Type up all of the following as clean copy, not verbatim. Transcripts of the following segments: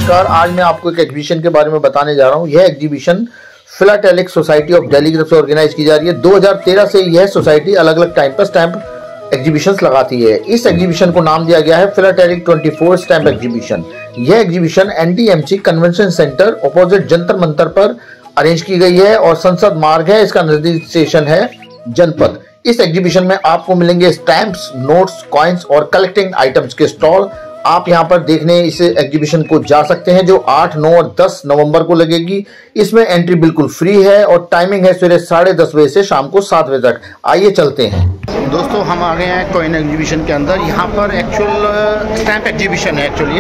नमस्कार। आज मैं आपको एक एग्जीबिशन के बारे में बताने जा रहा हूँ। यह exhibition philatelic society of Delhi की तरफ से ऑर्गेनाइज की जा रही है। 2013 से यह सोसाइटी अलग अलग टाइम पर स्टैंप एग्जीबिशंस लगाती है। इस एग्जीबिशन को नाम दिया गया है फिलाटेलिक 24 स्टैंप एग्जीबिशन। यह exhibition NDMC convention centre opposite Jantar Mantar पर अरेंज की गई है और संसद मार्ग है, इसका नजदीक स्टेशन है जनपद। इस एग्जीबिशन में आपको मिलेंगे स्टैंप्स, नोट्स, कॉइन्स और कलेक्टिंग आइटम्स के स्टॉल। आप यहां पर देखने इस एग्जीबिशन को जा सकते हैं जो 8, 9 और 10 नवंबर को लगेगी। इसमें एंट्री बिल्कुल फ्री है और टाइमिंग है सवेरे 10:30 बजे से शाम को 7 बजे तक। आइए चलते हैं। दोस्तों, हम आ गए हैं कॉइन एग्जीबिशन के अंदर। यहाँ पर एक्चुअल स्टैंप एग्जीबिशन है एक्चुअली,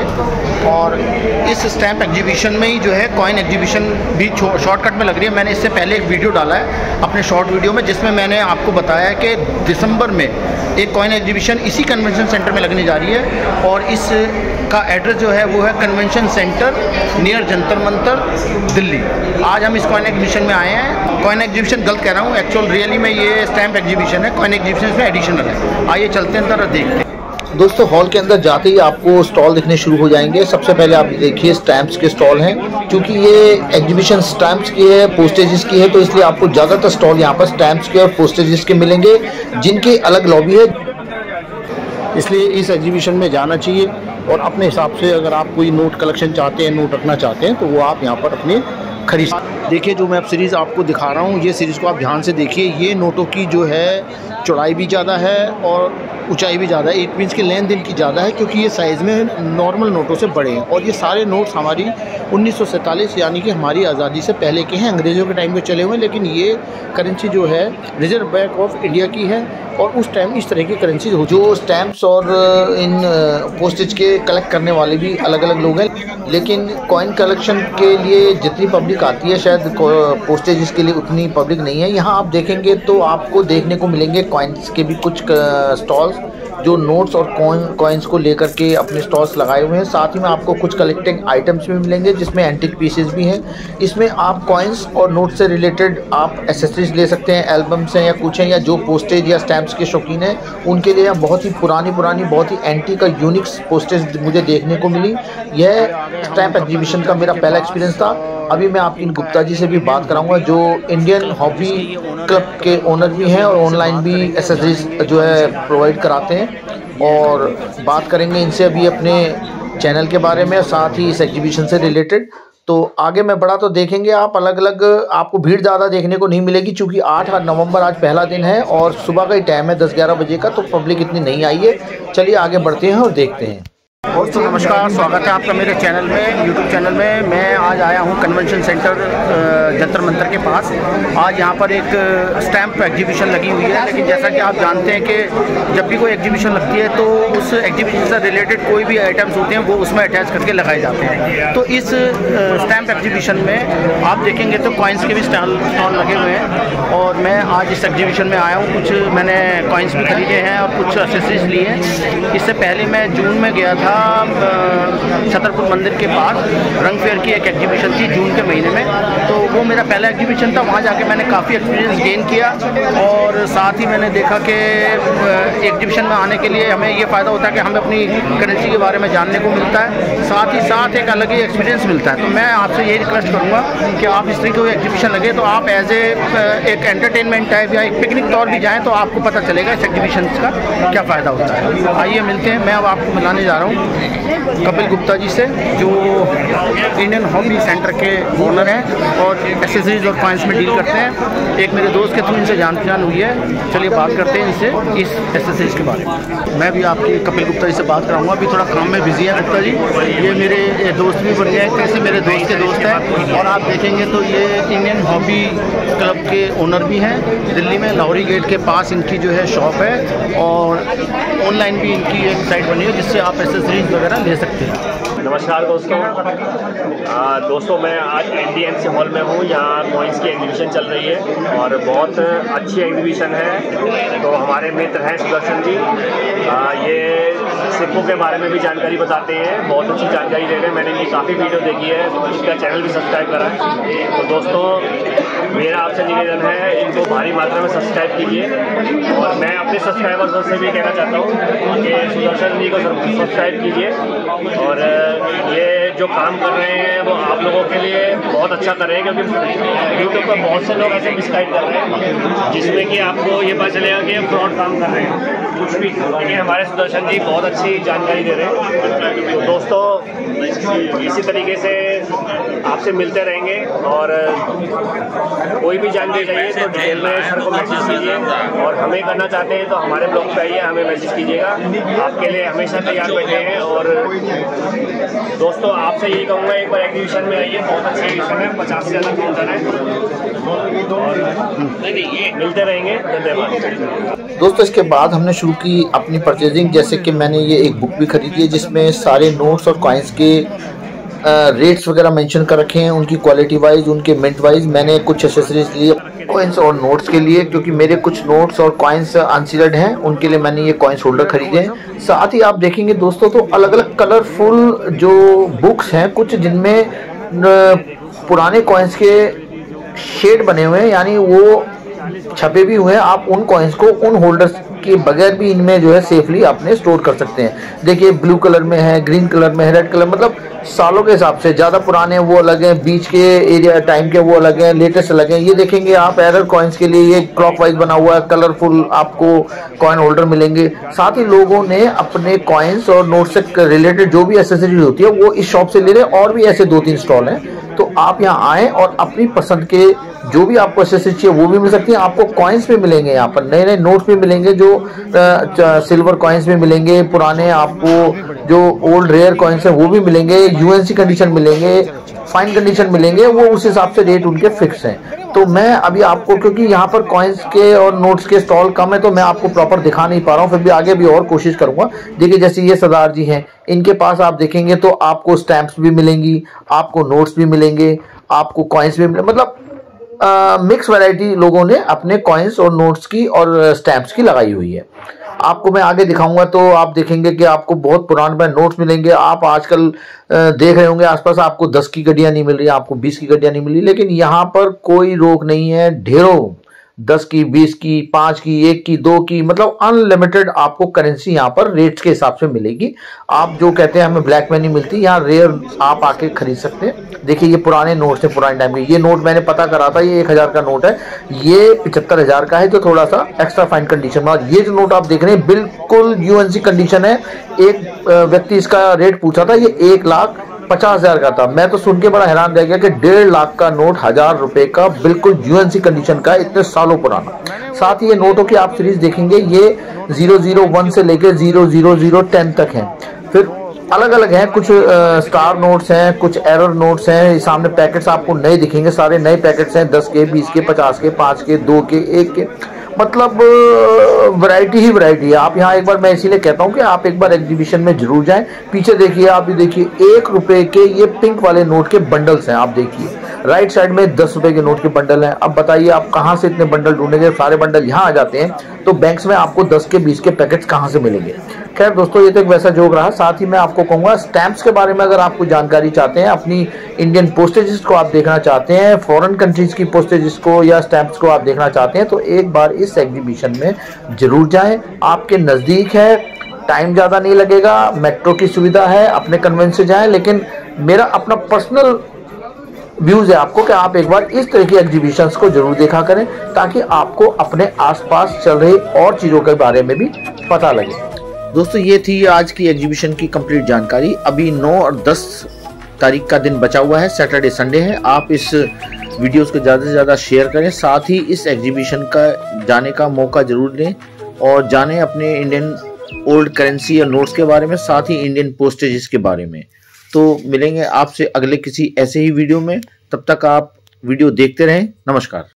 और इस स्टैंप एग्जीबिशन में ही जो है कॉइन एग्जीबिशन भी शॉर्टकट में लग रही है। मैंने इससे पहले एक वीडियो डाला है अपने शॉर्ट वीडियो में, जिसमें मैंने आपको बताया कि दिसंबर में एक कॉइन एग्जीबिशन इसी कन्वेंशन सेंटर में लगने जा रही है, और इस का एड्रेस जो है वो है convention centre near Jantar Mantar Delhi. आज हम इस कॉइन एग्जीबिशन में आए हैं। कॉइन एग्जीबिशन गलत कह रहा हूँ, एक्चुअल रियली में ये स्टैंप एग्जीबिशन है। कॉइन एग्जीबिशन में एडिशनल है। आइए चलते हैं अंदर और देखते हैं। दोस्तों, हॉल के अंदर जाते ही आपको स्टॉल दिखने शुरू हो जाएंगे। सबसे पहले आप देखिए स्टैंप्स के स्टॉल हैं। क्योंकि ये एग्जीबिशन स्टैंप्स की है, पोस्टेजेस की है, तो इसलिए आपको ज़्यादातर स्टॉल यहाँ पर स्टैंप्स के और पोस्टेजेस के मिलेंगे, जिनकी अलग लॉबी है। इसलिए इस एग्जीबिशन में जाना चाहिए और अपने हिसाब से अगर आप कोई नोट कलेक्शन चाहते हैं, नोट रखना चाहते हैं, तो वो आप यहाँ पर अपने खरीद। देखिए, जो मैं अब सीरीज़ आपको दिखा रहा हूँ, ये सीरीज़ को आप ध्यान से देखिए। ये नोटों की जो है चौड़ाई भी ज़्यादा है और ऊंचाई भी ज़्यादा है। इट मीन्स की लेन देन की ज़्यादा है, क्योंकि ये साइज़ में नॉर्मल नोटों से बड़े हैं। और ये सारे नोट्स हमारी 1947 यानी कि हमारी आज़ादी से पहले के हैं, अंग्रेज़ों के टाइम के चले हुए हैं। लेकिन ये करेंसी जो है रिजर्व बैंक ऑफ इंडिया की है, और उस टाइम इस तरह की करेंसी जो स्टैंप्स और इन पोस्टेज के कलेक्ट करने वाले भी अलग अलग लोग हैं। लेकिन कॉइन कलेक्शन के लिए जितनी पब्लिक आती है, शायद पोस्टेज के लिए उतनी पब्लिक नहीं है। यहाँ आप देखेंगे तो आपको देखने को मिलेंगे कॉइन्स के भी कुछ स्टॉल्स, जो नोट्स और कॉइन्स को लेकर के अपने स्टॉल्स लगाए हुए हैं। साथ ही में आपको कुछ कलेक्टिंग आइटम्स भी मिलेंगे, जिसमें एंटिक पीसेस भी हैं। इसमें आप कॉइन्स और नोट से रिलेटेड आप एसेसरीज ले सकते हैं, एल्बम्स हैं या कुछ हैं, या जो पोस्टेज या स्टैंप्स के शौकीन हैं उनके लिए बहुत ही पुरानी बहुत ही एंटीक और यूनिक पोस्टेज मुझे देखने को मिली। यह स्टैंप एग्जीबिशन का मेरा पहला एक्सपीरियंस था। अभी मैं आपकी गुप्ता जी से भी बात कराऊंगा, जो इंडियन हॉबी क्लब के ओनर भी हैं और ऑनलाइन भी एसेसरीज जो है प्रोवाइड कराते हैं, और बात करेंगे इनसे अभी अपने चैनल के बारे में, साथ ही इस एग्जीबिशन से रिलेटेड। तो आगे मैं बढ़ा तो देखेंगे आप अलग अलग, आपको भीड़ ज़्यादा देखने को नहीं मिलेगी, क्योंकि 8 नवंबर आज पहला दिन है और सुबह का ही टाइम है 10-11 बजे का, तो पब्लिक इतनी नहीं आई है। चलिए आगे बढ़ते हैं और देखते हैं। दोस्तों नमस्कार, स्वागत है आपका मेरे चैनल में, यूट्यूब चैनल में। मैं आज आया हूँ कन्वेंशन सेंटर जंतर मंतर के पास। आज यहाँ पर एक स्टैंप एग्जीबिशन लगी हुई है, लेकिन जैसा कि आप जानते हैं कि जब भी कोई एग्जीबिशन लगती है तो उस एग्जीबिशन से रिलेटेड कोई भी आइटम्स होते हैं वो उसमें अटैच करके लगाए जाते हैं। तो इस स्टैंप एग्जीबिशन में आप देखेंगे तो कॉइन्स के भी स्टॉल लगे हुए हैं, और मैं आज इस एग्जीबिशन में आया हूँ। कुछ मैंने कॉइन्स भी खरीदे हैं और कुछ एक्सेसरीज लिए हैं। इससे पहले मैं जून में गया था छतरपुर मंदिर के पास, रंग फेयर की एक एग्जीबिशन थी जून के महीने में, तो वो मेरा पहला एग्जीबिशन था। वहाँ जाके मैंने काफ़ी एक्सपीरियंस गेन किया, और साथ ही मैंने देखा कि एग्जीबिशन में आने के लिए हमें ये फ़ायदा होता है कि हमें अपनी करेंसी के बारे में जानने को मिलता है, साथ ही साथ एक अलग ही एक्सपीरियंस मिलता है। तो मैं आपसे यही रिक्वेस्ट करूँगा कि आप इस तरीके का एग्जीबिशन लगे तो आप एज एक एंटरटेनमेंट टाइप या एक पिकनिक तौर भी जाएँ, तो आपको पता चलेगा इस एग्जीबिशन का क्या फ़ायदा होता है। आइए मिलते हैं। मैं अब आपको मिलाने जा रहा हूँ कपिल गुप्ता जी से, जो इंडियन हॉबी सेंटर के ओनर हैं और एक्सेसरीज और कॉइन्स में डील करते हैं। एक मेरे दोस्त के थ्रू इनसे जान पहचान हुई है। चलिए बात करते हैं इनसे इस एक्सेसरीज के बारे में। मैं भी आपकी कपिल गुप्ता जी से बात कराऊंगा। अभी थोड़ा काम में बिजी है गुप्ता जी। ये मेरे दोस्त भी बन गए, कैसे मेरे दोस्त के दोस्त हैं, और आप देखेंगे तो ये इंडियन हॉबी क्लब के ओनर भी हैं। दिल्ली में लाहौरी गेट के पास इनकी जो है शॉप है, और ऑनलाइन भी इनकी एक साइट बनी है जिससे आप एक्सेसरीज वगैरह ले सकते हैं। नमस्कार दोस्तों, मैं आज NDMC हॉल में हूँ। यहाँ कॉइन्स की एग्जीबिशन चल रही है और बहुत अच्छी एग्जीबिशन है। तो हमारे मित्र हैं सुदर्शन जी, ये सिक्कों के बारे में भी जानकारी बताते हैं, बहुत अच्छी जानकारी दे रहे हैं। मैंने इनकी काफ़ी वीडियो देखी है, इनका चैनल भी सब्सक्राइब करा है। तो दोस्तों, मेरा आपसे निवेदन है, इनको भारी मात्रा में सब्सक्राइब कीजिए, और मैं अपने सब्सक्राइबर्स से भी कहना चाहता हूँ कि सुदर्शन जी को सब्सक्राइब कीजिए। और ये जो काम कर रहे हैं वो आप लोगों के लिए बहुत अच्छा कर रहे हैं, क्योंकि यूट्यूब पर बहुत से लोग ऐसे मिसगाइड कर रहे हैं जिसमें कि आपको ये पता चलेगा कि फ्रॉड काम कर रहे हैं कुछ भी। लेकिन हमारे सुदर्शन जी बहुत अच्छी जानकारी दे रहे हैं। तो दोस्तों इसी तरीके से आपसे मिलते रहेंगे, और कोई भी जानकारी चाहिए तो डिटेल में सर को मैसेज कीजिए, और हमें करना चाहते हैं तो हमारे ब्लॉग पे आइए, हमें मैसेज कीजिएगा, आपके लिए हमेशा तैयार बैठे हैं। और दोस्तों आपसे यही कहूँगा, एक बार एग्जीबिशन में आइए, बहुत अच्छा एग्जीबिशन है, 50 से ज़्यादा काउंटर है, और मिलते रहेंगे। धन्यवाद दोस्तों। इसके बाद हमने शुरू की अपनी परचेजिंग, जैसे कि मैंने ये एक बुक भी खरीदी है जिसमें सारे नोट्स और कॉइन्स के रेट्स वगैरह मेंशन कर रखे हैं, उनकी क्वालिटी वाइज, उनके मिंट वाइज। मैंने कुछ एक्सेसरीज लिए कॉइन्स और नोट्स के लिए, क्योंकि मेरे कुछ नोट्स और कॉइन्स अनसील्ड हैं, उनके लिए मैंने ये कॉइन्स होल्डर खरीदे हैं। साथ ही आप देखेंगे दोस्तों तो अलग अलग कलरफुल जो बुक्स हैं, कुछ जिनमें पुराने कॉइन्स के शेड बने हुए हैं, यानी वो छपे भी हुए हैं। आप उन कॉइन्स को उन होल्डर्स के बगैर भी इनमें जो है सेफली आपने स्टोर कर सकते हैं। देखिए ब्लू कलर में है, ग्रीन कलर में है, रेड कलर, मतलब सालों के हिसाब से, ज़्यादा पुराने वो अलग हैं, बीच के एरिया टाइम के वो अलग हैं, लेटेस्ट अलग हैं। ये देखेंगे आप एरर कॉइन्स के लिए ये क्लॉकवाइज बना हुआ है, कलरफुल आपको कॉइन होल्डर मिलेंगे। साथ ही लोगों ने अपने कॉइन्स और नोट से रिलेटेड जो भी एसेसरीज होती है वो इस शॉप से ले रहे हैं, और भी ऐसे 2-3 स्टॉल हैं। तो आप यहाँ आएँ और अपनी पसंद के जो भी आपको एसेसरीज चाहिए वो भी मिल सकती है। आपको कॉइन्स भी मिलेंगे, यहाँ पर नए नए नोट्स भी मिलेंगे, जो सिल्वर कॉइन्स भी मिलेंगे, पुराने आपको जो ओल्ड रेयर कॉइन्स हैं वो भी मिलेंगे, यूएनसी कंडीशन मिलेंगे, फाइन कंडीशन मिलेंगे, वो उस हिसाब से रेट उनके फिक्स हैं। तो मैं अभी आपको, क्योंकि यहाँ पर कॉइन्स के और नोट्स के स्टॉल कम है, तो मैं आपको प्रॉपर दिखा नहीं पा रहा हूँ, फिर भी आगे भी और कोशिश करूंगा। देखिए जैसे ये सरदार जी हैं, इनके पास आप देखेंगे तो आपको स्टैंप्स भी मिलेंगी, आपको नोट्स भी मिलेंगे, आपको कॉइन्स भी मिलेंगे, मतलब मिक्स वैरायटी लोगों ने अपने कॉइन्स और नोट्स की और स्टैम्प्स की लगाई हुई है। आपको मैं आगे दिखाऊंगा तो आप देखेंगे कि आपको बहुत पुराने नोट्स मिलेंगे। आप आजकल देख रहे होंगे आसपास आपको 10 की गड्डियां नहीं मिल रही, आपको 20 की गड्डियां नहीं मिल रही, लेकिन यहाँ पर कोई रोक नहीं है। ढेरों 10 की, 20 की, 5 की, 1 की, 2 की, मतलब अनलिमिटेड आपको करेंसी यहाँ पर रेट्स के हिसाब से मिलेगी। आप जो कहते हैं हमें ब्लैक में नहीं मिलती, यहाँ रेयर आप आके खरीद सकते हैं। देखिए ये पुराने नोट्स हैं, पुराने टाइम के। ये नोट मैंने पता करा था, ये 1000 का नोट है, ये 75,000 का है, जो थोड़ा सा एक्स्ट्रा फाइन कंडीशन में। और ये जो नोट आप देख रहे हैं बिल्कुल यूएनसी कंडीशन है। एक व्यक्ति इसका रेट पूछा था, ये 1,50,000 का था। मैं तो सुन के बड़ा हैरान रह गया कि 1.5 लाख का नोट 1000 रुपए का, बिल्कुल यूएनसी कंडीशन का, इतने सालों पुराना। साथ ही ये नोटों की आप सीरीज देखेंगे, ये 001 से लेकर 00010 तक है। फिर अलग अलग हैं, कुछ स्टार नोट्स हैं, कुछ एरर नोट्स हैं। सामने पैकेट्स आपको नए दिखेंगे, सारे नए पैकेट्स हैं, 10 के, 20 के, 50 के, 5 के, 2 के, 1 के, मतलब वैरायटी ही वैरायटी है। आप यहाँ एक बार, मैं इसीलिए कहता हूँ कि आप एक बार एग्जीबिशन में जरूर जाएं। पीछे देखिए, आप भी देखिए, 1 रुपए के ये पिंक वाले नोट के बंडल्स हैं। आप देखिए राइट साइड में 10 रुपए के नोट के बंडल हैं। अब बताइए आप कहाँ से इतने बंडल ढूंढेंगे? सारे बंडल यहाँ आ जाते हैं, तो बैंक्स में आपको 10 के, 20 के पैकेट्स कहाँ से मिलेंगे? खैर दोस्तों, ये तो एक वैसा जोक रहा। साथ ही मैं आपको कहूँगा, स्टैंप्स के बारे में अगर आपको जानकारी चाहते हैं, अपनी इंडियन पोस्टेजेस को आप देखना चाहते हैं, फॉरेन कंट्रीज की पोस्टेजेस को या स्टैंप्स को आप देखना चाहते हैं, तो एक बार इस एग्जीबिशन में जरूर जाएं। आपके नज़दीक है, टाइम ज़्यादा नहीं लगेगा, मेट्रो की सुविधा है, अपने कन्वेंस से जाएं। लेकिन मेरा अपना पर्सनल व्यूज है आपको कि आप एक बार इस तरह की एग्जीबिशंस को जरूर देखा करें, ताकि आपको अपने आसपास चल रही और चीज़ों के बारे में भी पता लगे। दोस्तों, ये थी आज की एग्जीबिशन की कंप्लीट जानकारी। अभी 9 और 10 तारीख का दिन बचा हुआ है, सैटरडे संडे है। आप इस वीडियोस को ज़्यादा से ज़्यादा शेयर करें, साथ ही इस एग्जीबिशन का जाने का मौका जरूर दें और जानें अपने इंडियन ओल्ड करेंसी या नोट्स के बारे में, साथ ही इंडियन पोस्टेजेस के बारे में। तो मिलेंगे आपसे अगले किसी ऐसे ही वीडियो में, तब तक आप वीडियो देखते रहें। नमस्कार।